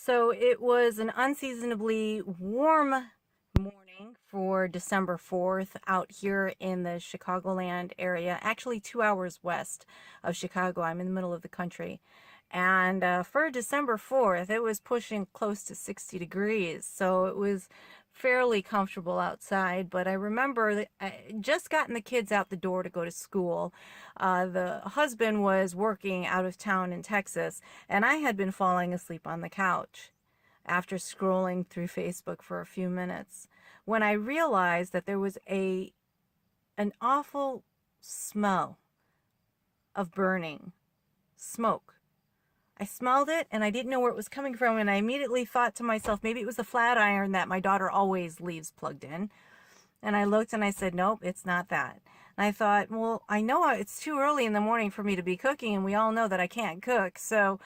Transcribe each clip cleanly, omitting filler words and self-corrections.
So it was an unseasonably warm morning for December 4th out here in the Chicagoland area, actually 2 hours west of Chicago. I'm in the middle of the country. And for December 4th, it was pushing close to 60 degrees. So it was fairly comfortable outside. But I remember that I just gotten the kids out the door to go to school. The husband was working out of town in Texas, and I had been falling asleep on the couch after scrolling through Facebook for a few minutes when I realized that there was an awful smell of burning smoke. I smelled it and I didn't know where it was coming from, and I immediately thought to myself, maybe it was the flat iron that my daughter always leaves plugged in. And I looked and I said, nope, it's not that. And I thought, well, I know it's too early in the morning for me to be cooking, and we all know that I can't cook, so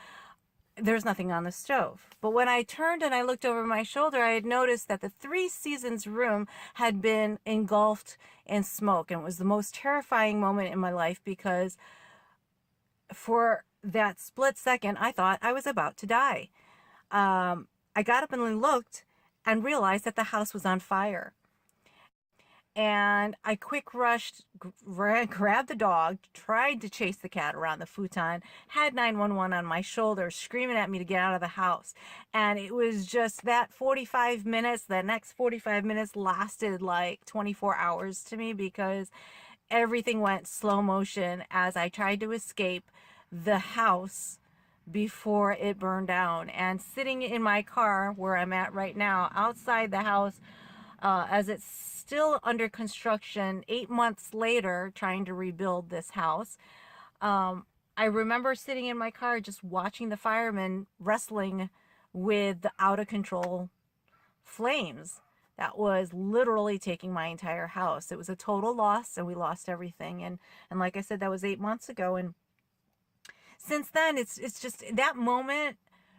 there's nothing on the stove. But when I turned and I looked over my shoulder, I had noticed that the Three Seasons room had been engulfed in smoke. And it was the most terrifying moment in my life, because for that split second, I thought I was about to die. I got up and looked and realized that the house was on fire. And I quick rushed, grabbed the dog, tried to chase the cat around the futon, had 911 on my shoulder, screaming at me to get out of the house. And it was just that 45 minutes, the next 45 minutes lasted like 24 hours to me, because everything went slow motion as I tried to escape the house before it burned down. And sitting in my car where I'm at right now, outside the house, as it's still under construction 8 months later, trying to rebuild this house, I remember sitting in my car just watching the firemen wrestling with the out of control flames that was literally taking my entire house. It was a total loss, and we lost everything. And like I said, that was 8 months ago. And since then, it's just that moment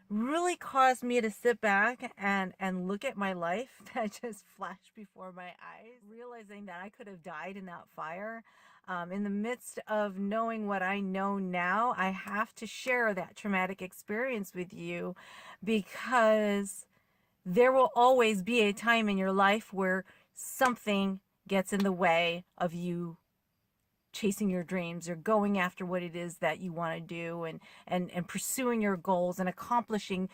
really caused me to sit back and look at my life that just flashed before my eyes, realizing that I could have died in that fire. In the midst of knowing what I know now, I have to share that traumatic experience with you, because there will always be a time in your life where something gets in the way of you chasing your dreams, or going after what it is that you want to do, and pursuing your goals and accomplishing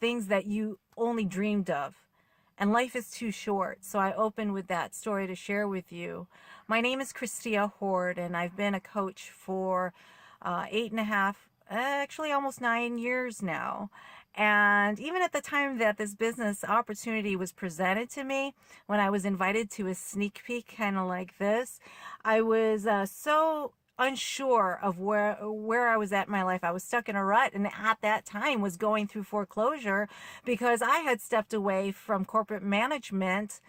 things that you only dreamed of. And life is too short. So I open with that story to share with you. My name is Kristia Hord, and I've been a coach for 8.5, actually almost 9 years now. And even at the time that this business opportunity was presented to me, when I was invited to a sneak peek kind of like this, I was so unsure of where I was at in my life. I was stuck in a rut, and at that time was going through foreclosure, because I had stepped away from corporate management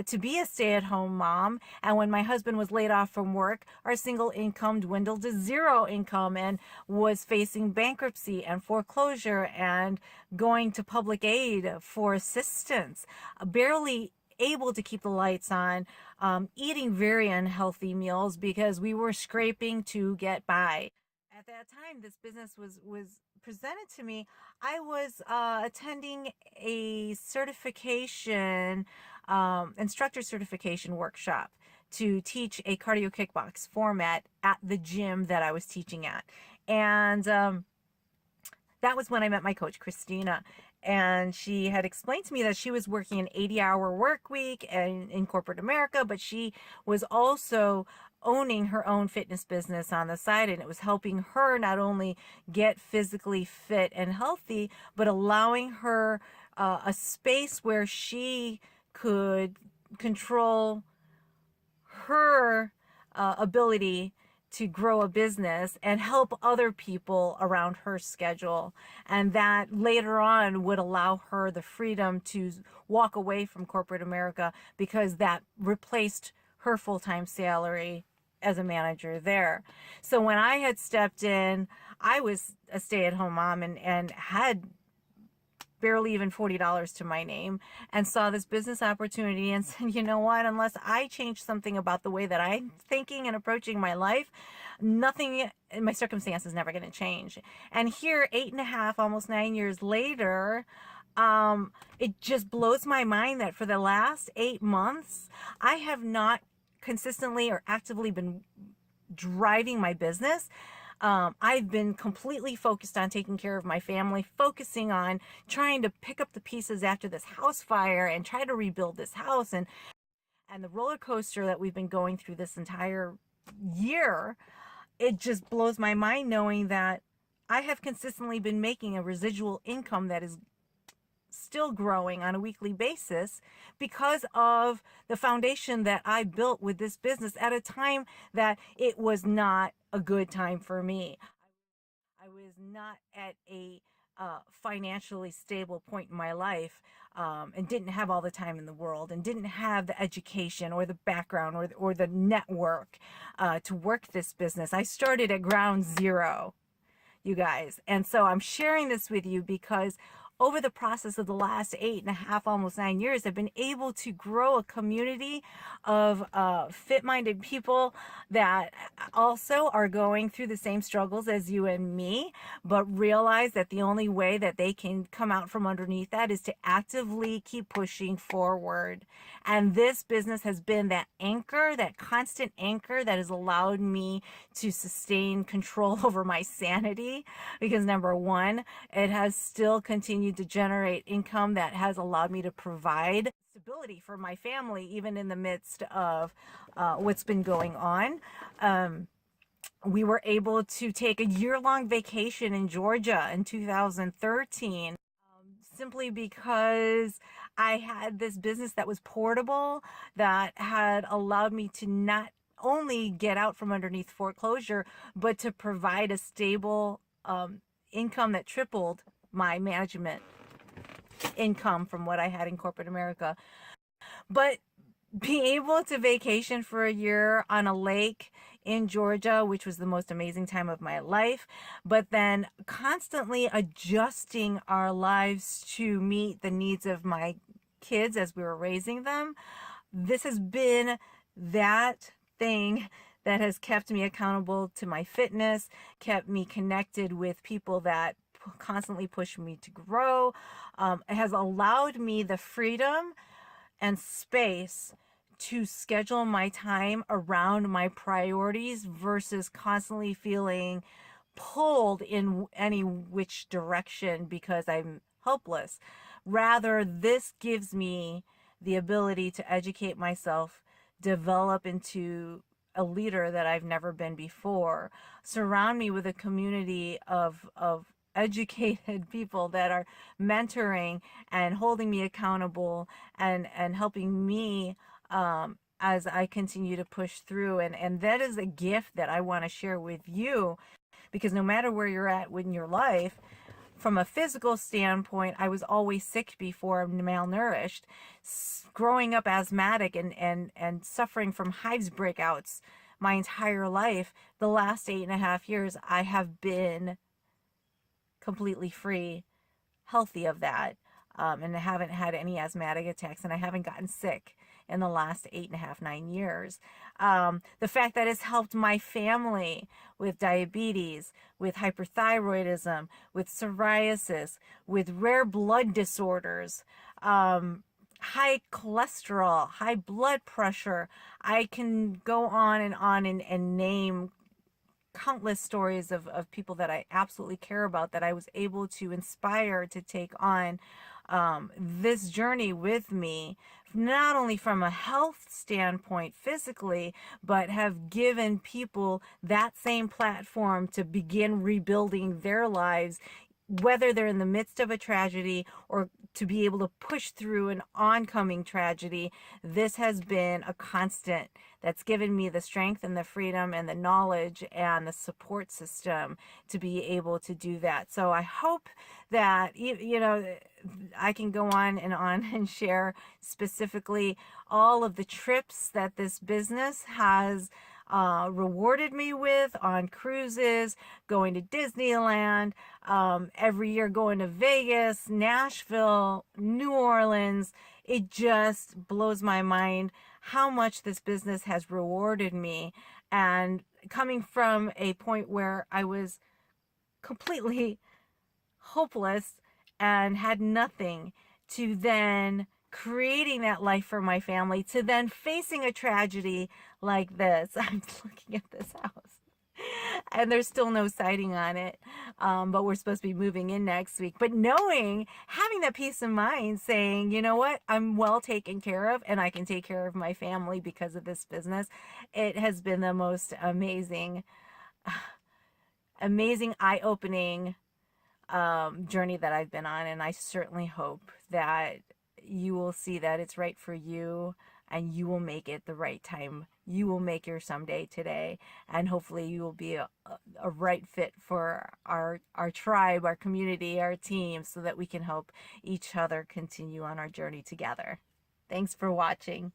to be a stay-at-home mom. And when my husband was laid off from work, our single income dwindled to zero income, and was facing bankruptcy and foreclosure and going to public aid for assistance, barely able to keep the lights on, eating very unhealthy meals because we were scraping to get by. At that time, this business was presented to me. I was attending a certification, instructor certification workshop to teach a cardio kickbox format at the gym that I was teaching at. And that was when I met my coach, Kristina. And she had explained to me that she was working an 80-hour work week in corporate America, but she was also owning her own fitness business on the side, and it was helping her not only get physically fit and healthy, but allowing her a space where she could control her ability to grow a business and help other people around her schedule. And that later on would allow her the freedom to walk away from corporate America, because that replaced her full-time salary as a manager there. So when I had stepped in, I was a stay-at-home mom and had barely even $40 to my name, and saw this business opportunity and said, you know what, unless I change something about the way that I'm thinking and approaching my life, nothing in my circumstance is never going to change. And here, 8.5, almost 9 years later, it just blows my mind that for the last 8 months, I have not consistently or actively been driving my business. I've been completely focused on taking care of my family, focusing on trying to pick up the pieces after this house fire and try to rebuild this house. And the roller coaster that we've been going through this entire year, it just blows my mind knowing that I have consistently been making a residual income that is still growing on a weekly basis because of the foundation that I built with this business at a time that it was not a good time for me. I was not at a financially stable point in my life, and didn't have all the time in the world, and didn't have the education or the background or the network to work this business. I started at ground zero, you guys. And so I'm sharing this with you because over the process of the last 8.5, almost 9 years, I've been able to grow a community of fit-minded people that also are going through the same struggles as you and me, but realize that the only way that they can come out from underneath that is to actively keep pushing forward. And this business has been that anchor, that constant anchor that has allowed me to sustain control over my sanity, because number one, it has still continued to generate income that has allowed me to provide stability for my family, even in the midst of what's been going on. We were able to take a year-long vacation in Georgia in 2013, simply because I had this business that was portable, that had allowed me to not only get out from underneath foreclosure, but to provide a stable income that tripled my management income from what I had in corporate America. But being able to vacation for a year on a lake in Georgia, which was the most amazing time of my life, but then constantly adjusting our lives to meet the needs of my kids as we were raising them, this has been that thing that has kept me accountable to my fitness, kept me connected with people that constantly push me to grow. It has allowed me the freedom and space to schedule my time around my priorities versus constantly feeling pulled in any which direction because I'm helpless. Rather, this gives me the ability to educate myself, develop into a leader that I've never been before, surround me with a community of educated people that are mentoring and holding me accountable and helping me as I continue to push through. And that is a gift that I want to share with you, because no matter where you're at in your life, from a physical standpoint, I was always sick before, malnourished, growing up asthmatic and suffering from hives breakouts my entire life. The last 8.5 years, I have been completely free, healthy of that, and I haven't had any asthmatic attacks, and I haven't gotten sick in the last 8.5, 9 years. The fact that it's helped my family with diabetes, with hyperthyroidism, with psoriasis, with rare blood disorders, high cholesterol, high blood pressure. I can go on and name countless stories of people that I absolutely care about, that I was able to inspire to take on this journey with me, not only from a health standpoint physically, but have given people that same platform to begin rebuilding their lives, whether they're in the midst of a tragedy or to be able to push through an oncoming tragedy. This has been a constant that's given me the strength and the freedom and the knowledge and the support system to be able to do that. So I hope that, you know, I can go on and share specifically all of the trips that this business has rewarded me with on cruises, going to Disneyland, every year going to Vegas, Nashville, New Orleans. It just blows my mind how much this business has rewarded me. And coming from a point where I was completely hopeless and had nothing, to then creating that life for my family, to then facing a tragedy like this. I'm looking at this house and there's still no siding on it, but we're supposed to be moving in next week. But knowing, having that peace of mind, saying, you know what, I'm well taken care of and I can take care of my family because of this business. It has been the most amazing eye-opening journey that I've been on, and I certainly hope that you will see that it's right for you and you will make it the right time. You will make your someday today, and hopefully you will be a right fit for our tribe, our community, our team, so that we can help each other continue on our journey together. Thanks for watching.